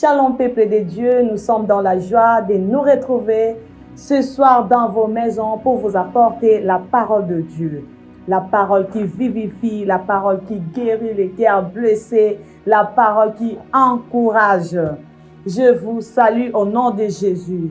Shalom peuple de Dieu, nous sommes dans la joie de nous retrouver ce soir dans vos maisons pour vous apporter la parole de Dieu. La parole qui vivifie, la parole qui guérit les cœurs blessés, la parole qui encourage. Je vous salue au nom de Jésus.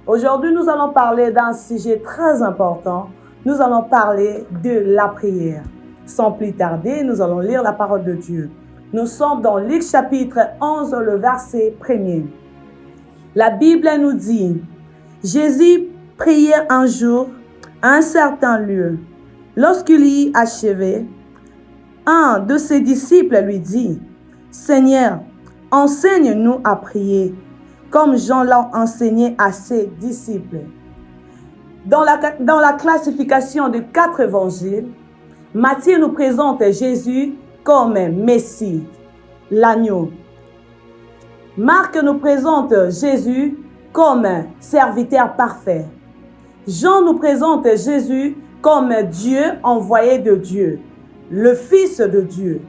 Aujourd'hui, nous allons parler d'un sujet très important. Nous allons parler de la prière. Sans plus tarder, nous allons lire la parole de Dieu. Nous sommes dans Luc chapitre 11, le verset 1er. La Bible nous dit, Jésus priait un jour à un certain lieu. Lorsqu'il y achevait, un de ses disciples lui dit, Seigneur, enseigne-nous à prier, comme Jean l'a enseigné à ses disciples. Dans la classification des 4 évangiles, Matthieu nous présente Jésus comme Messie, l'agneau. Marc nous présente Jésus comme serviteur parfait. Jean nous présente Jésus comme Dieu envoyé de Dieu, le Fils de Dieu.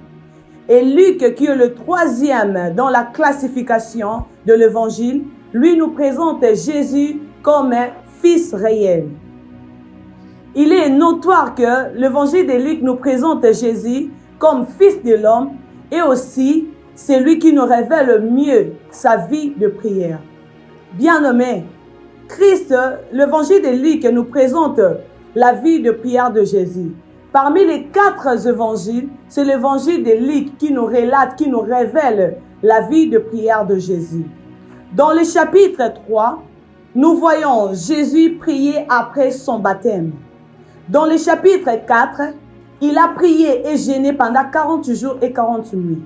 Et Luc, qui est le 3e dans la classification de l'évangile, lui nous présente Jésus comme Fils réel. Il est notoire que l'évangile de Luc nous présente Jésus comme Fils de l'homme et aussi c'est lui qui nous révèle le mieux sa vie de prière. Bien-aimé, Christ, l'évangile de Luc nous présente la vie de prière de Jésus. Parmi les 4 évangiles, c'est l'évangile de Luc qui nous relate, qui nous révèle la vie de prière de Jésus. Dans le chapitre 3, nous voyons Jésus prier après son baptême. Dans le chapitre 4, il a prié et jeûné pendant 40 jours et 40 nuits.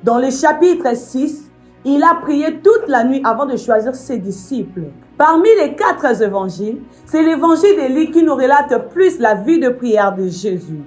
Dans le chapitre 6, il a prié toute la nuit avant de choisir ses disciples. Parmi les 4 évangiles, c'est l'évangile de Luc qui nous relate plus la vie de prière de Jésus.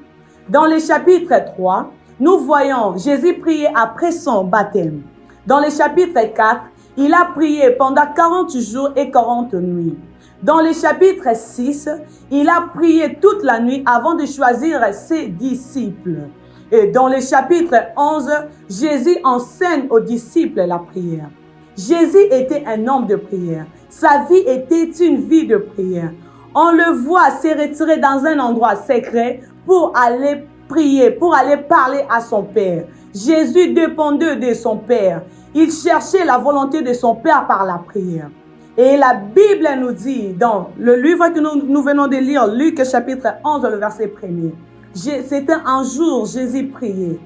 Dans le chapitre 3, nous voyons Jésus prier après son baptême. Dans le chapitre 4, il a prié pendant 40 jours et 40 nuits. Dans le chapitre 6, il a prié toute la nuit avant de choisir ses disciples. Et dans le chapitre 11, Jésus enseigne aux disciples la prière. Jésus était un homme de prière. Sa vie était une vie de prière. On le voit se retirer dans un endroit secret pour aller prier, pour aller parler à son Père. Jésus dépendait de son Père. Il cherchait la volonté de son Père par la prière. Et la Bible nous dit, dans le livre que nous venons de lire, Luc chapitre 11, le verset 1er, c'était un jour, Jésus priait.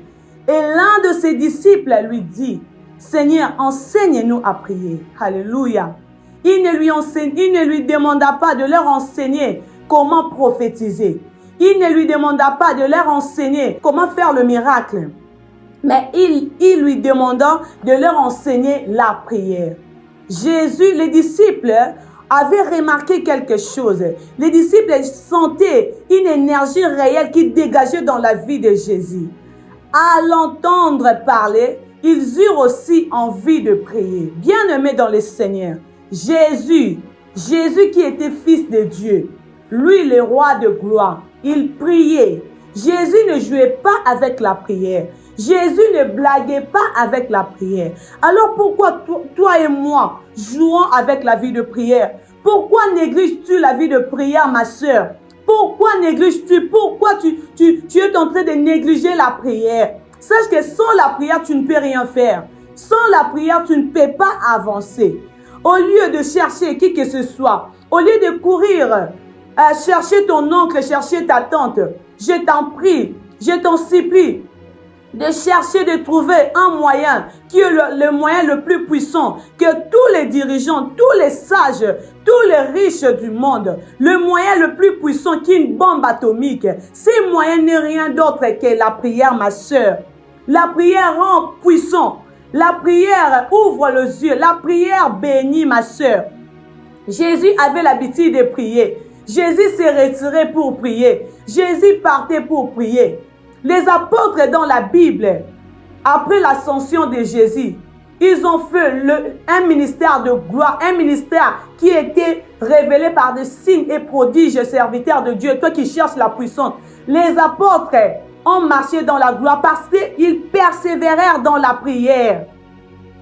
Et l'un de ses disciples lui dit, Seigneur, enseigne-nous à prier. Alléluia. Il ne lui demanda pas de leur enseigner comment prophétiser. Il ne lui demanda pas de leur enseigner comment faire le miracle. Mais il lui demanda de leur enseigner la prière. Jésus, les disciples avaient remarqué quelque chose. Les disciples sentaient une énergie réelle qui dégageait dans la vie de Jésus. À l'entendre parler, ils eurent aussi envie de prier. Bien-aimés dans le Seigneur, Jésus qui était Fils de Dieu, lui le roi de gloire, il priait. Jésus ne jouait pas avec la prière. Jésus ne blaguait pas avec la prière. Alors pourquoi toi et moi jouons avec la vie de prière? Pourquoi négliges-tu la vie de prière, ma soeur? Pourquoi négliges-tu? Pourquoi tu es en train de négliger la prière? Sache que sans la prière, tu ne peux rien faire. Sans la prière, tu ne peux pas avancer. Au lieu de chercher qui que ce soit, au lieu de courir, chercher ton oncle, chercher ta tante, je t'en prie, je t'en supplie, de chercher, de trouver un moyen qui est le moyen le plus puissant que tous les dirigeants, tous les sages, tous les riches du monde, le moyen le plus puissant qui est une bombe atomique. Ce moyen n'est rien d'autre que la prière, ma soeur. La prière rend puissant. La prière ouvre les yeux. La prière bénit, ma soeur. Jésus avait l'habitude de prier. Jésus s'est retiré pour prier. Jésus partait pour prier. Les apôtres dans la Bible, après l'ascension de Jésus, ils ont fait un ministère de gloire, un ministère qui était révélé par des signes et prodiges, serviteurs de Dieu, toi qui cherches la puissance. Les apôtres ont marché dans la gloire parce qu'ils persévérèrent dans la prière.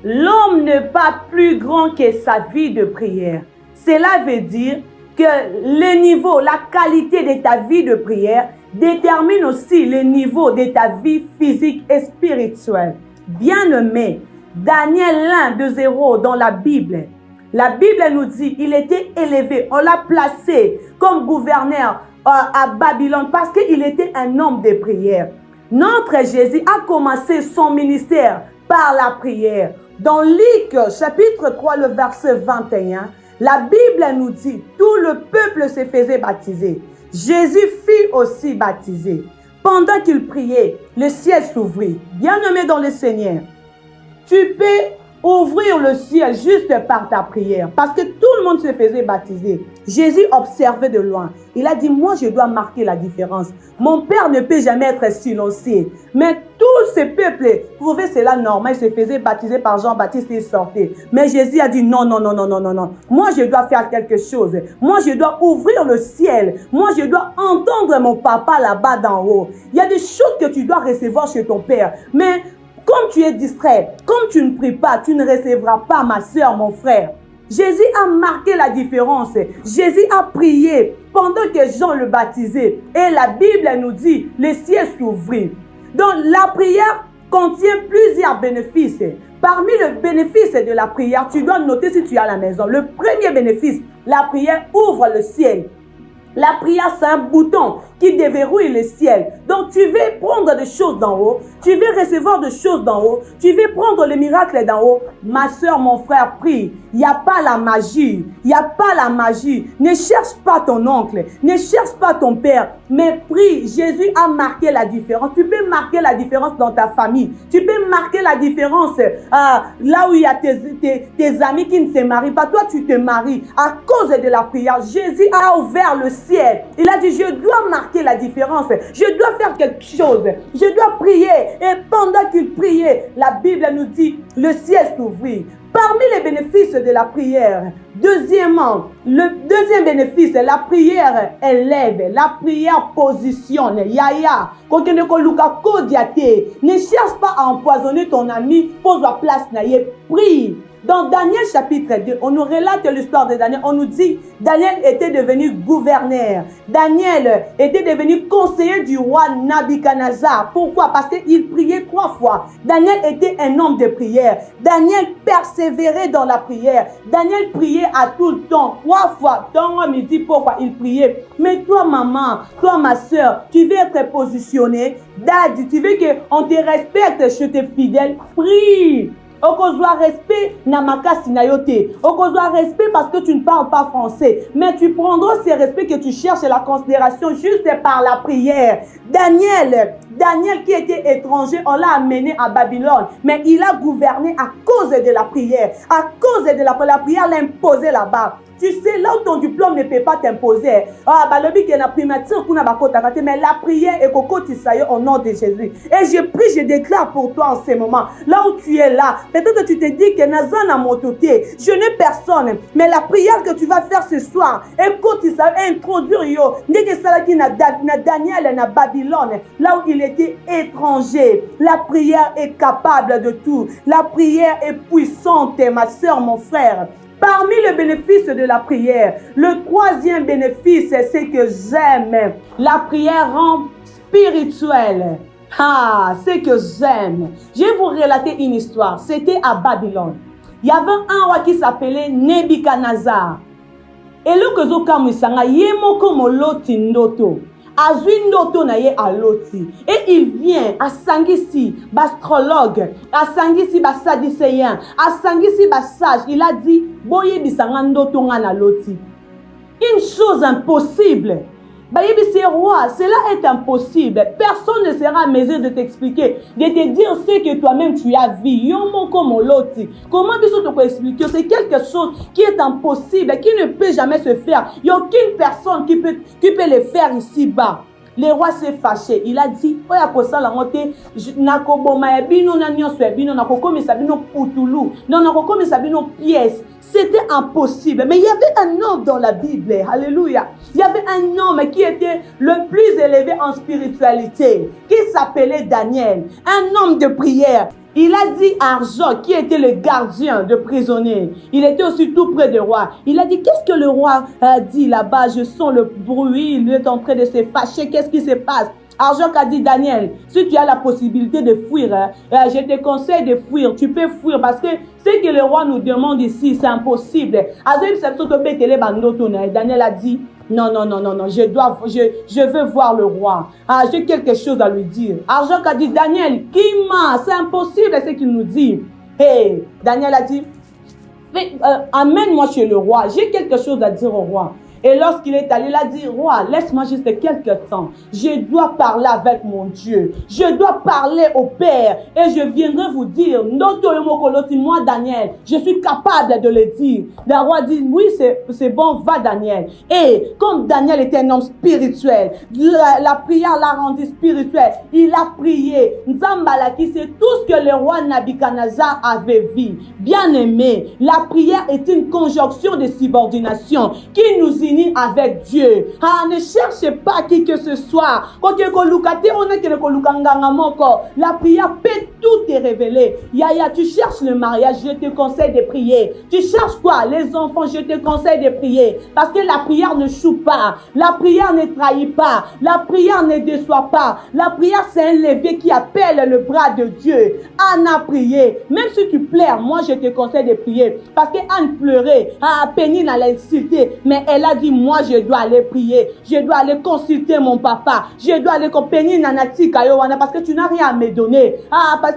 L'homme n'est pas plus grand que sa vie de prière. Cela veut dire que le niveau, la qualité de ta vie de prière détermine aussi le niveau de ta vie physique et spirituelle. Bien-aimé, Daniel 1, 2, 0 dans la Bible nous dit il était élevé, on l'a placé comme gouverneur à Babylone parce qu'il était un homme de prière. Notre Jésus a commencé son ministère par la prière. Dans Luc chapitre 3, le verset 21, la Bible nous dit tout le peuple se faisait baptiser. Jésus fut aussi baptisé. Pendant qu'il priait, le ciel s'ouvrit. Bien-aimé dans le Seigneur, tu peux ouvrir le ciel juste par ta prière. Parce que tout le monde se faisait baptiser. Jésus observait de loin. Il a dit, moi je dois marquer la différence. Mon Père ne peut jamais être silencieux. Mais tout ce peuple trouvait cela normal. Il se faisait baptiser par Jean-Baptiste et il sortait. Mais Jésus a dit, non. Moi je dois faire quelque chose. Moi je dois ouvrir le ciel. Moi je dois entendre mon papa là-bas d'en haut. Il y a des choses que tu dois recevoir chez ton Père. Mais comme tu es distrait, comme tu ne pries pas, tu ne recevras pas, ma soeur, mon frère. Jésus a marqué la différence. Jésus a prié pendant que Jean le baptisait. Et la Bible nous dit, le ciel s'ouvrit. Donc la prière contient plusieurs bénéfices. Parmi les bénéfices de la prière, tu dois noter si tu es à la maison. Le premier bénéfice, la prière ouvre le ciel. La prière, c'est un bouton qui déverrouille le ciel. Donc, tu veux prendre des choses d'en haut. Tu veux recevoir des choses d'en haut. Tu veux prendre le miracle d'en haut. Ma soeur, mon frère, prie. Il n'y a pas la magie. Il n'y a pas la magie. Ne cherche pas ton oncle. Ne cherche pas ton père. Mais prie. Jésus a marqué la différence. Tu peux marquer la différence dans ta famille. Tu peux marquer la différence là où il y a tes amis qui ne se marient pas. Toi, tu te maries à cause de la prière. Jésus a ouvert le ciel. Il a dit, je dois marquer la différence. Je dois faire quelque chose. Je dois prier. Et pendant qu'il priait, la Bible nous dit, le ciel s'ouvrit. Parmi les bénéfices de la prière, deuxièmement, le deuxième bénéfice, la prière élève, la prière positionne. Yaya, ne cherche pas à empoisonner ton ami, pose la place, prie. Dans Daniel chapitre 2, on nous relate l'histoire de Daniel. On nous dit Daniel était devenu gouverneur. Daniel était devenu conseiller du roi Nabuchodonosor. Pourquoi? Parce qu'il priait 3 fois. Daniel était un homme de prière. Daniel persévérait dans la prière. Daniel priait à tout le temps, 3 fois. Ton homme, il dit pourquoi il priait. Mais toi, maman, toi, ma soeur, tu veux être positionné. Dad, tu veux qu'on te respecte chez tes fidèles. Prie. Okozwa respect namakasi nayote. Okozwa respect parce que tu ne parles pas français. Mais tu prendras ces respects que tu cherches et la considération juste par la prière. Daniel qui était étranger, on l'a amené à Babylone. Mais il a gouverné à cause de la prière. À cause de la prière l'a imposé là-bas. Tu sais, là où ton diplôme ne peut pas t'imposer. Mais la prière est au nom de Jésus. Et je prie, je déclare pour toi en ce moment. Là où tu es là, peut-être que tu te dis que je n'ai personne. Mais la prière que tu vas faire ce soir, écoute, ça va introduire yo. Daniel na Babylone, là où il était étranger. La prière est capable de tout. La prière est puissante, ma soeur, mon frère. Parmi les bénéfices de la prière, le troisième bénéfice, c'est que j'aime. La prière rend spirituelle. C'est que j'aime. Je vais vous relater une histoire. C'était à Babylone. Il y avait un roi qui s'appelait Nebuchadnezzar. Et le Kozoka Musanga, Yemoko Moloti Ndoto. Azui Ndoto na ye aloti. Et il vient à Sangisi, astrologue, à Sangisi, sadicéen, à Sangisi, sage. Il a dit, Boye bisanga Ndoto na loti. Une chose impossible. C'est roi, cela est impossible. Personne ne sera à mesure de t'expliquer, de te dire ce que toi-même tu as vu. Comment tu peux expliquer? C'est quelque chose qui est impossible, qui ne peut jamais se faire. Il n'y a aucune personne qui peut le faire ici-bas. Le roi s'est fâché. Il a dit, c'était impossible. Mais il y avait un homme dans la Bible. Alléluia. Il y avait un homme qui était le plus élevé en spiritualité, qui s'appelait Daniel. Un homme de prière. Il a dit à Arjok, qui était le gardien de prisonnier, il était aussi tout près du roi. Il a dit, qu'est-ce que le roi a dit là-bas? Je sens le bruit, il est en train de se fâcher, qu'est-ce qui se passe? Arjok a dit, Daniel, si tu as la possibilité de fuir, je te conseille de fuir. Tu peux fuir parce que ce que le roi nous demande ici, c'est impossible. Daniel a dit, non, je veux voir le roi. J'ai quelque chose à lui dire. Arjok a dit, Daniel, qui ment? C'est impossible ce qu'il nous dit. Hey, Daniel a dit, amène-moi chez le roi. J'ai quelque chose à dire au roi. Et lorsqu'il est allé, il a dit, roi, laisse-moi juste quelques temps. Je dois parler avec mon Dieu. Je dois parler au Père. Et je viendrai vous dire, moi, Daniel, je suis capable de le dire. Le roi dit, oui, c'est bon, va, Daniel. Et comme Daniel était un homme spirituel, la prière l'a rendu spirituel. Il a prié. Nzambalaki, c'est tout ce que le roi Nabuchodonosor avait vu. Bien aimé, la prière est une conjonction de subordination qui nous unit avec Dieu. Ne cherchez pas qui que ce soit. La prière peut tout te révéler. Yaya, tu cherches le mariage, je te conseille de prier. Tu cherches quoi? Les enfants, je te conseille de prier. Parce que la prière ne choue pas. La prière ne trahit pas. La prière ne déçoit pas. La prière, c'est un levier qui appelle le bras de Dieu. Anne a prié. Même si tu pleures, moi je te conseille de prier. Parce que Anne pleurait. Pénine l'a insulté. Mais elle a dit, moi je dois aller prier. Je dois aller consulter mon papa. Je dois aller Pénine Nanati Kayowana. Parce que tu n'as rien à me donner.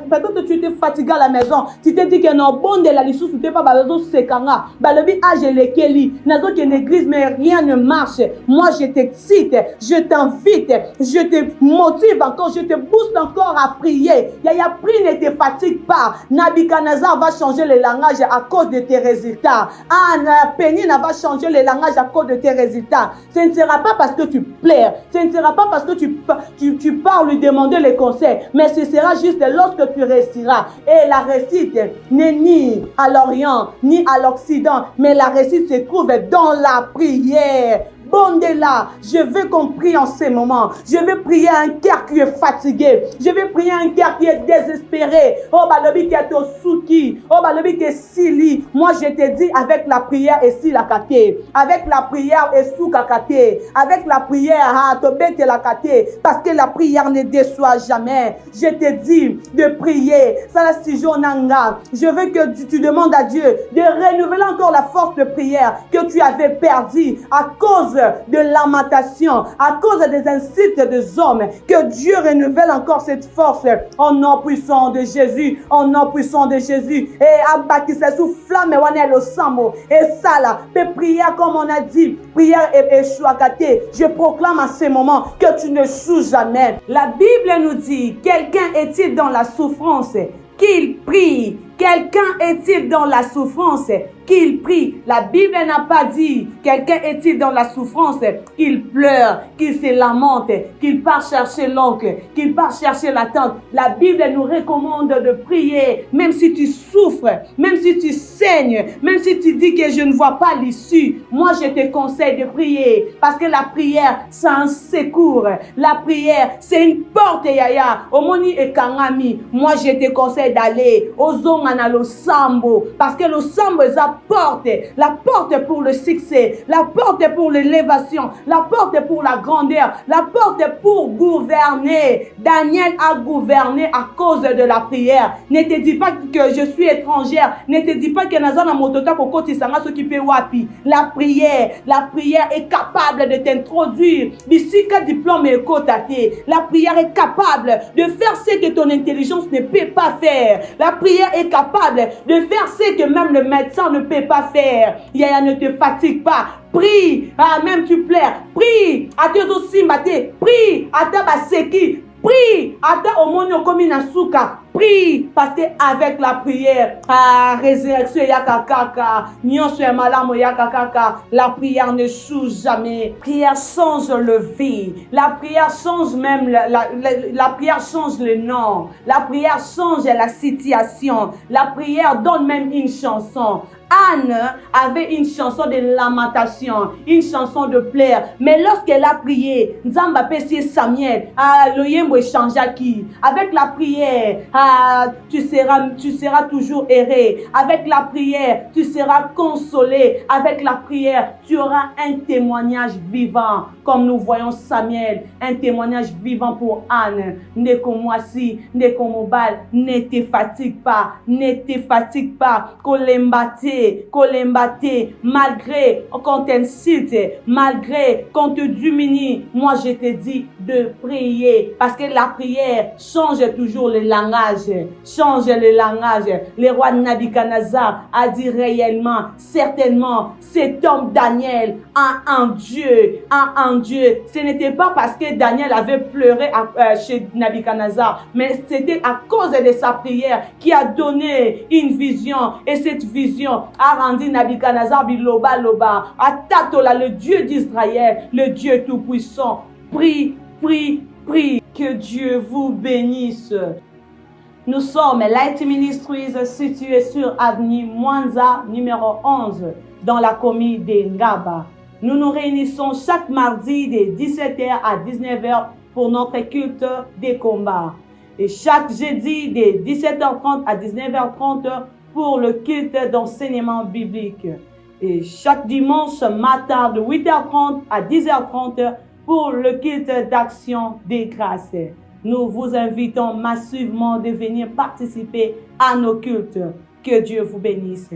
Peut-être que tu étais fatigué à la maison. Tu t'es dit que non, bon de la lissou, tu t'es pas besoin de sekanga. Balobi, je l'ai keli. Nazo qui est une église, mais rien ne marche. Moi je t'excite. Je t'invite. Je te motive encore. Je te booste encore à prier. Yaya, prie, ne te fatigue pas. Nabuchodonosor va changer le langage à cause de tes résultats. Pénine va changer le langage à cause de tes résultats. Ce ne sera pas parce que tu pleures. Ce ne sera pas parce que tu pars lui demander les conseils. Mais ce sera juste lorsque tu réussiras. Et la réussite n'est ni à l'Orient, ni à l'Occident. Mais la réussite se trouve dans la prière. Bondela, je veux qu'on prie en ces moments. Je veux prier un cœur qui est fatigué. Je veux prier un cœur qui est désespéré. Oh, balobi qui est au souki. Oh, balobi qui est sili. Moi, je te dis, avec la prière et si la kate. Avec la prière et sous kakate. Avec la prière, tobete la kate. Parce que la prière ne déçoit jamais. Je te dis de prier. Ça la sijonanga. Je veux que tu demandes à Dieu de renouveler encore la force de prière que tu avais perdue à cause de lamentation, à cause des insultes des hommes, que Dieu renouvelle encore cette force au nom puissant de Jésus, au nom puissant de Jésus. Et abatisse sous flamme wanel sambo. Et ça là, prière comme on a dit, prière et chouakate. Je proclame à ce moment que tu ne joues jamais. La Bible nous dit, quelqu'un est-il dans la souffrance qu'il prie? Quelqu'un est-il dans la souffrance qu'il prie? La Bible n'a pas dit quelqu'un est-il dans la souffrance qu'il pleure, qu'il se lamente, qu'il part chercher l'oncle, qu'il part chercher la tante. La Bible nous recommande de prier, même si tu souffres, même si tu saignes, même si tu dis que je ne vois pas l'issue. Moi, je te conseille de prier parce que la prière, c'est un secours. La prière, c'est une porte, yaya. Omoni et Kangami. Moi, je te conseille d'aller aux zones le sambo, parce que le sambo est la porte pour le succès, la porte pour l'élévation, la porte pour la grandeur, la porte pour gouverner. Daniel a gouverné à cause de la prière. Ne te dis pas que je suis étrangère, ne te dis pas que Nazana Motota Kokoti Sanga s'occuper wapi. La prière est capable de t'introduire. Bisika diplôme et kotate. La prière est capable de faire ce que ton intelligence ne peut pas faire. La prière est capable de faire ce que même le médecin ne peut pas faire. Yaya, ne te fatigue pas. Prie. Même tu pleures. Prie. Ate aussi mate. Prie. Ate baseki. Prie. Ate omonio komi na suka. Prie. Parce que avec la prière, résurrection yakakaka, nyonso ya malamu yakakaka, la prière ne change jamais. La prière change le vie. La prière change même la prière change le nom. La prière change la situation. La prière donne même une chanson. Anne avait une chanson de lamentation, une chanson de pleurs. Mais lorsqu'elle a prié, Nzamba Pessie Samuel, l'oyembo changeaki. Avec la prière, tu seras toujours erré. Avec la prière, tu seras consolé. Avec la prière, tu auras un témoignage vivant. Comme nous voyons Samuel, un témoignage vivant pour Anne. Ne comme moi si, ne comme Mobal, ne te fatigue pas, ne te fatigue pas. Kolembate, malgré qu'on t'incite, malgré qu'on te diminue, moi je te dis de prier. Parce que la prière change toujours le langage. Change le langage. Le roi Nabuchodonosor a dit réellement, certainement, cet homme Daniel a un Dieu, Ce n'était pas parce que Daniel avait pleuré chez Nabuchodonosor, mais c'était à cause de sa prière qui a donné une vision. Et cette vision a rendu Nabuchodonosor biloba loba. Atatola, le Dieu d'Israël, le Dieu tout-puissant. Prie, prie, prie. Que Dieu vous bénisse. Nous sommes Light Ministries situés sur avenue Mwanza numéro 11 dans la commune de Ngaba. Nous nous réunissons chaque mardi de 17h à 19h pour notre culte des combats. Et chaque jeudi de 17h30 à 19h30 pour le culte d'enseignement biblique. Et chaque dimanche matin de 8h30 à 10h30 pour le culte d'action des grâces. Nous vous invitons massivement de venir participer à nos cultes. Que Dieu vous bénisse.